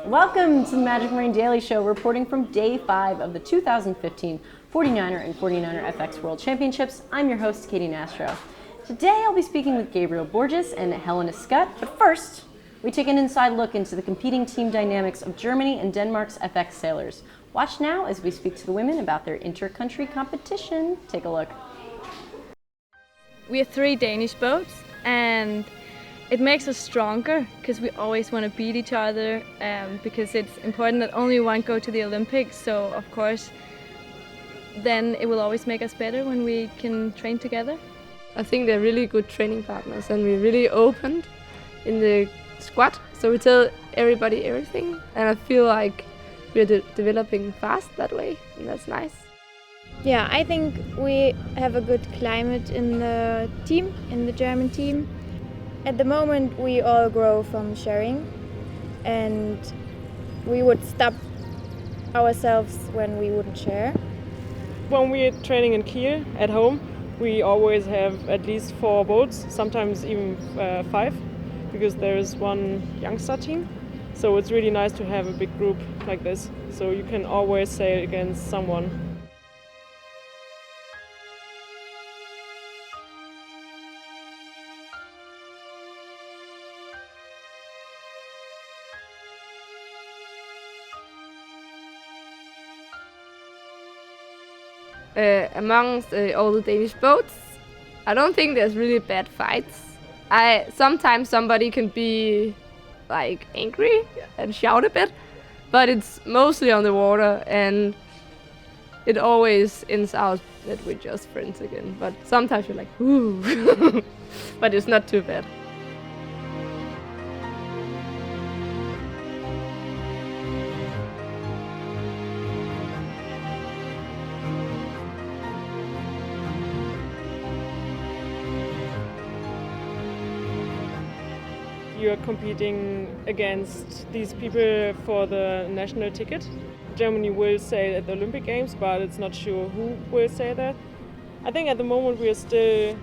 Welcome to the Magic Marine Daily Show, reporting from Day 5 of the 2015 49er and 49er FX World Championships. I'm your host, Katie Nastro. Today I'll be speaking with Gabriel Borges and Helena Scott, but first, we take an inside look into the competing team dynamics of Germany and Denmark's FX sailors. Watch now as we speak to the women about their inter-country competition. Take a look. We are 3 Danish boats, and it makes us stronger because we always want to beat each other, because it's important that only one go to the Olympics. So of course, then it will always make us better when we can train together. I think they're really good training partners, and we're really open in the squad. So we tell everybody everything, and I feel like we're developing fast that way, and that's nice. Yeah, I think we have a good climate in the team, in the German team. At the moment, we all grow from sharing, and we would stop ourselves when we wouldn't share. When we're training in Kiel at home, we always have at least 4 boats, sometimes even 5, because there is one youngster team. So it's really nice to have a big group like this, so you can always sail against someone. Amongst all the Danish boats, I don't think there's really bad fights. Sometimes somebody can be like angry and shout a bit, but it's mostly on the water, and it always ends out that we're just friends again. But sometimes you're like, ooh, but it's not too bad. You're competing against these people for the national ticket. Germany will sail at the Olympic Games, but it's not sure who will sail there. I think at the moment we are still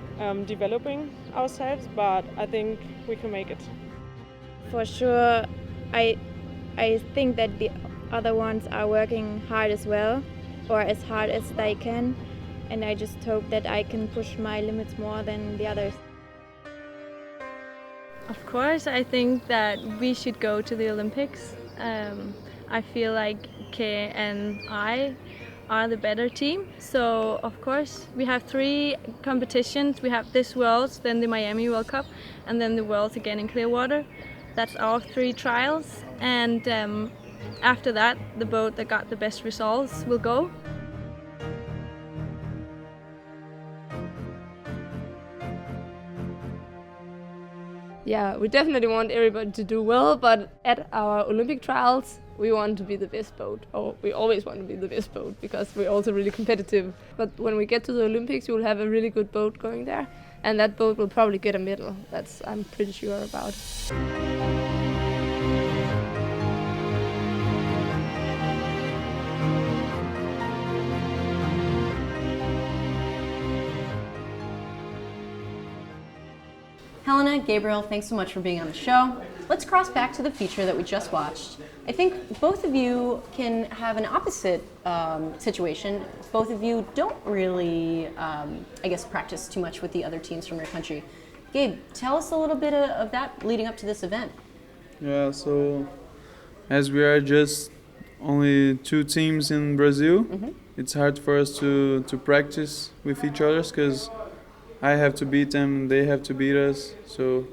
developing ourselves, but I think we can make it. For sure, I think that the other ones are working hard as well, or as hard as they can, and I just hope that I can push my limits more than the others. Of course, I think that we should go to the Olympics. I feel like Kay and I are the better team. So of course, we have 3 competitions. We have this Worlds, then the Miami World Cup, and then the Worlds again in Clearwater. That's our 3 trials. And after that, the boat that got the best results will go. Yeah, we definitely want everybody to do well, but at our Olympic trials, we want to be the best boat, or we always want to be the best boat because we're also really competitive. But when we get to the Olympics, we'll have a really good boat going there, and that boat will probably get a medal. That's I'm pretty sure about. Helena, Gabriel, thanks so much for being on the show. Let's cross back to the feature that we just watched. I think both of you can have an opposite situation. Both of you don't really, practice too much with the other teams from your country. Gabe, tell us a little bit of that leading up to this event. Yeah, so as we are just only 2 teams in Brazil, it's hard for us to practice with each other because I have to beat them, they have to beat us, so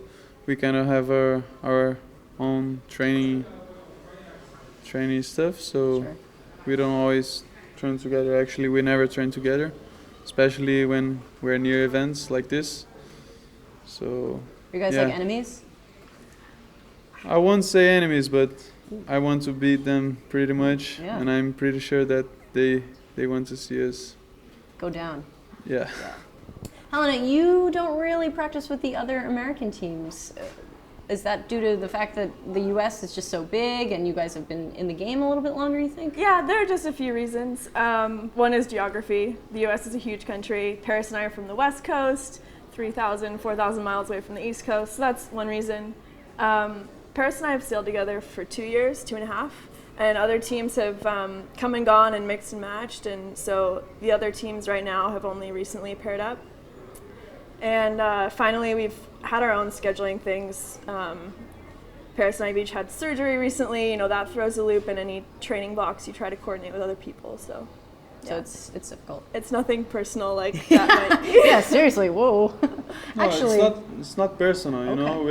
we kind of have our own training stuff, so sure. We don't always train together. Actually, we never train together, especially when we're near events like this. So are you guys like enemies? I won't say enemies, but I want to beat them pretty much, and I'm pretty sure that they want to see us go down. Yeah. Helena, you don't really practice with the other American teams. Is that due to the fact that the U.S. is just so big and you guys have been in the game a little bit longer, you think? Yeah, there are just a few reasons. One is geography. The U.S. is a huge country. Paris and I are from the West Coast, 3,000, 4,000 miles away from the East Coast, so that's one reason. Paris and I have sailed together for 2 years, 2.5, and other teams have come and gone and mixed and matched, and so the other teams right now have only recently paired up. And finally, we've had our own scheduling things. Paris and I have each had surgery recently. You know, that throws a loop in any training blocks you try to coordinate with other people. So it's difficult. it's nothing personal like that. Yeah, seriously. Whoa. No, Actually, it's not personal. You know,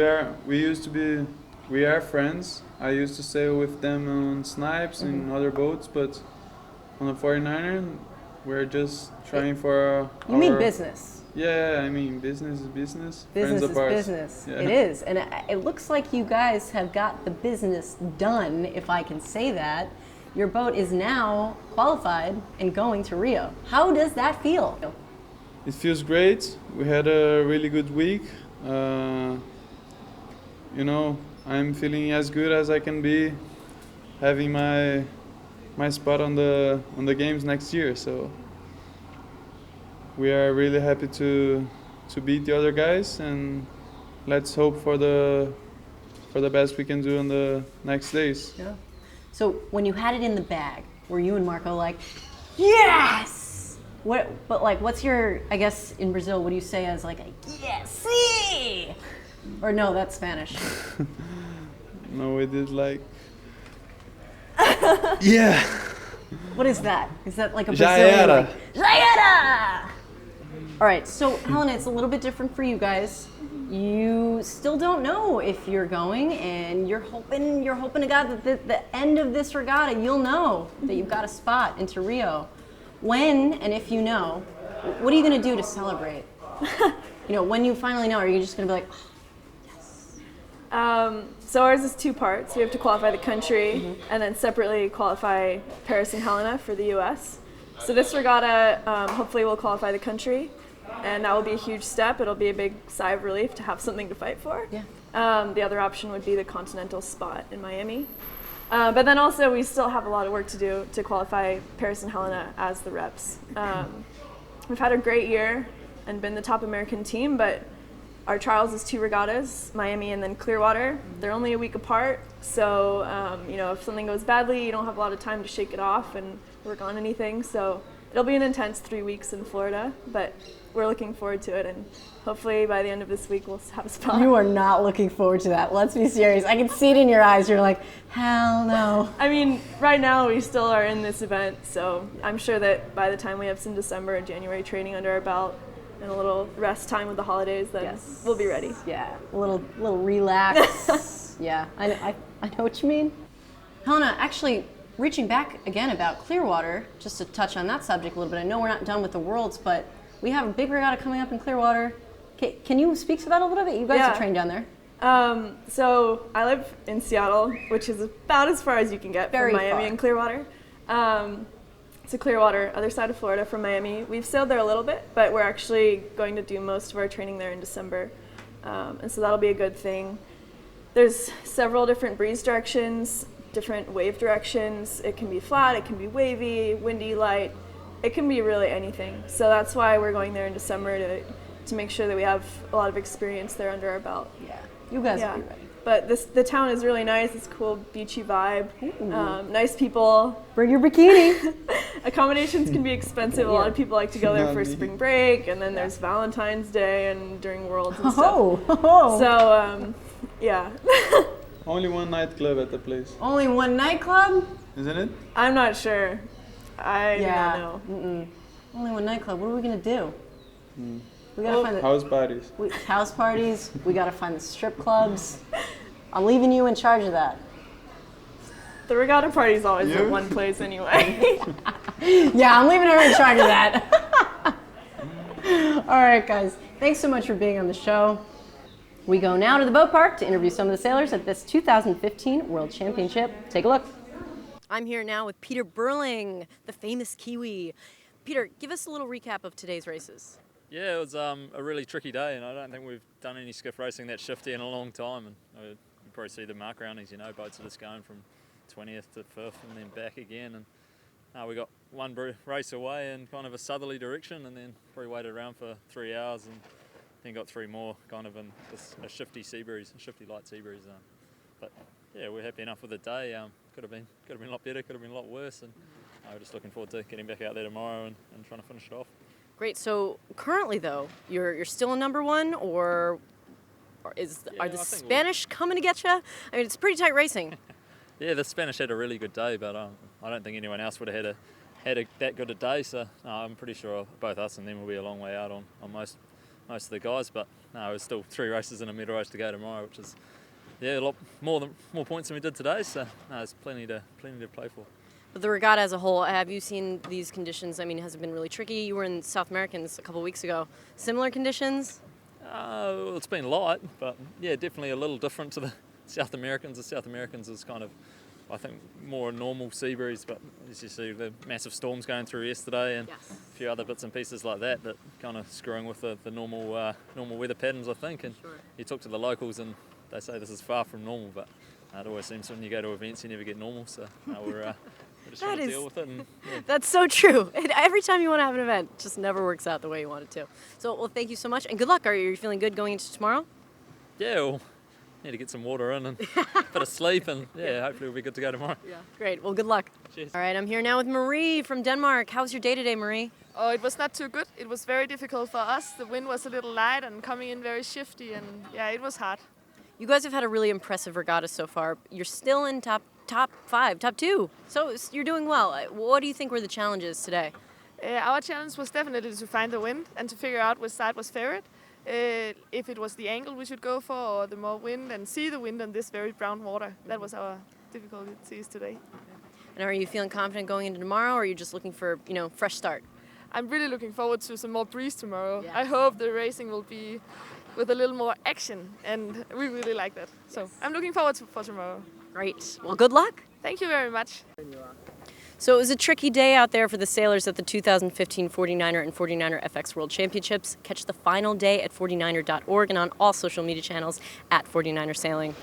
we are friends. I used to sail with them on snipes and other boats, but on the 49er, we're just trying for. you mean business. Yeah, I mean business is business. Business Friends is of ours. business. Yeah. It is. And it looks like you guys have got the business done, if I can say that. Your boat is now qualified and going to Rio. How does that feel? It feels great. We had a really good week. You know, I'm feeling as good as I can be, having my spot on the games next year. So we are really happy to beat the other guys, and let's hope for the best we can do in the next days. Yeah. So when you had it in the bag, were you and Marco like, yes? What's your, I guess in Brazil, what do you say as like a yes? Sí! Or no, that's Spanish. No, we did like, yeah. What is that? Is that like a Já Brazilian? era. Like, Já era! All right, so Helena, it's a little bit different for you guys. You still don't know if you're going, and you're hoping to God that the end of this regatta, you'll know that you've got a spot into Rio. When and if you know, what are you going to do to celebrate? You know, when you finally know, are you just going to be like, oh, yes? So ours is 2 parts. We have to qualify the country and then separately qualify Paris and Helena for the U.S. So this regatta hopefully will qualify the country, and that will be a huge step. It'll be a big sigh of relief to have something to fight for. Yeah. The other option would be the continental spot in Miami. But then also we still have a lot of work to do to qualify Paris and Helena as the reps. We've had a great year and been the top American team, but our trials is 2 regattas, Miami and then Clearwater. They're only a week apart, so you know, if something goes badly, you don't have a lot of time to shake it off and work on anything. So it'll be an intense 3 weeks in Florida, but we're looking forward to it, and hopefully by the end of this week we'll have a spot. You are not looking forward to that. Let's be serious. I can see it in your eyes. You're like, hell no. I mean, right now we still are in this event, so I'm sure that by the time we have some December and January training under our belt and a little rest time with the holidays, then we'll be ready. Yeah, a little relax. Yeah, I know what you mean. Helena, actually, reaching back again about Clearwater, just to touch on that subject a little bit. I know we're not done with the Worlds, but we have a big regatta coming up in Clearwater. Can you speak to that a little bit? You guys have trained down there. So I live in Seattle, which is about as far as you can get from Miami and Clearwater. So Clearwater, other side of Florida from Miami. We've sailed there a little bit, but we're actually going to do most of our training there in December. And so that'll be a good thing. There's several different breeze directions, different wave directions. It can be flat, it can be wavy, windy, light. It can be really anything. So that's why we're going there in December to make sure that we have a lot of experience there under our belt. Yeah, you guys will be ready. But the town is really nice. It's a cool beachy vibe. Nice people. Bring your bikini. Accommodations can be expensive. A lot of people like to go there for spring break, and then there's Valentine's Day and during Worlds and stuff. So, yeah. Only one nightclub at the place. Only one nightclub? Isn't it? I'm not sure. I don't know. Only one nightclub. What are we gonna do? We gotta find house parties. House parties. We gotta find the strip clubs. I'm leaving you in charge of that. The regatta party's always in one place anyway. Yeah, I'm leaving her in charge of that. All right, guys. Thanks so much for being on the show. We go now to the boat park to interview some of the sailors at this 2015 World Championship. Take a look. I'm here now with Peter Burling, the famous Kiwi. Peter, give us a little recap of today's races. Yeah, it was a really tricky day, and I don't think we've done any skiff racing that shifty in a long time. And you probably see the mark roundings, you know, boats are just going from 20th to 5th and then back again. And we got one race away in kind of a southerly direction, and then probably waited around for 3 hours and then got 3 more kind of in a shifty sea breeze, a shifty light sea breeze. but yeah, we're happy enough with the day. Could have been a lot better, could have been a lot worse, and we're just looking forward to getting back out there tomorrow and trying to finish it off. Great. So currently, though, you're still in number one, or are the Spanish coming to get you? I mean, it's pretty tight racing. Yeah, the Spanish had a really good day, but I don't think anyone else would have had that good a day. So I'm pretty sure both us and them will be a long way out on most of the guys. But no, there's still 3 races and a medal race to go tomorrow, which is a lot more points than we did today. So no, there's plenty to play for. But the regatta as a whole, have you seen these conditions? I mean, has it been really tricky? You were in South Americans a couple of weeks ago. Similar conditions? Well, it's been light, but yeah, definitely a little different to the South Americans. The South Americans is kind of, I think, more a normal sea breeze, but as you see, the massive storms going through yesterday and a few other bits and pieces like that kind of screwing with the normal weather patterns, I think. And you talk to the locals and they say this is far from normal, but it always seems when you go to events you never get normal, so we're just trying to deal with it. And, yeah. That's so true. Every time you want to have an event, it just never works out the way you want it to. So, well, thank you so much, and good luck. Are you feeling good going into tomorrow? Yeah, well, need to get some water in and a bit of sleep, and hopefully we'll be good to go tomorrow. Yeah. Great. Well, good luck. Cheers. All right, I'm here now with Marie from Denmark. How was your day today, Marie? Oh, it was not too good. It was very difficult for us. The wind was a little light and coming in very shifty, and yeah, it was hard. You guys have had a really impressive regatta so far. You're still in top 5, top 2. So you're doing well. What do you think were the challenges today? Our challenge was definitely to find the wind and to figure out which side was favored. If it was the angle we should go for or the more wind, and see the wind on this very brown water. That was our difficulties today. And are you feeling confident going into tomorrow, or are you just looking for, fresh start? I'm really looking forward to some more breeze tomorrow. Yeah. I hope the racing will be with a little more action, and we really like that. So I'm looking forward for tomorrow. Great. Well, good luck. Thank you very much. So it was a tricky day out there for the sailors at the 2015 49er and 49er FX World Championships. Catch the final day at 49er.org and on all social media channels at 49er Sailing.